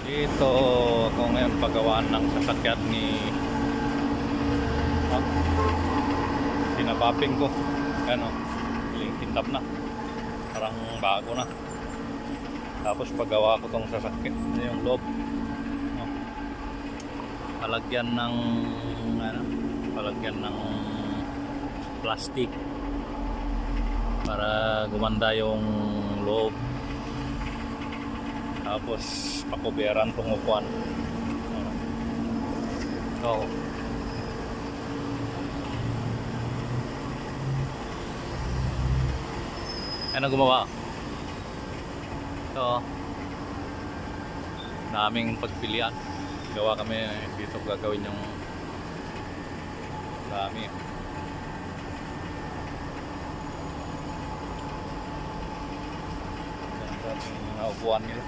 Dito ako ngayon pagawaan ng sasakyan ni pinapaping ko. Ano, kintab na. Parang bago na. Tapos paggawa ko tong sasakyan, yung loob. No? Palagyan ng palagyan ng plastic para gumanda yung loob. Tapos pakuberan tong upuan. So, ano gumawa? So, naming pagpilian. Gawa kami dito gagawin yung dami. Ganda yung mga upuan nila.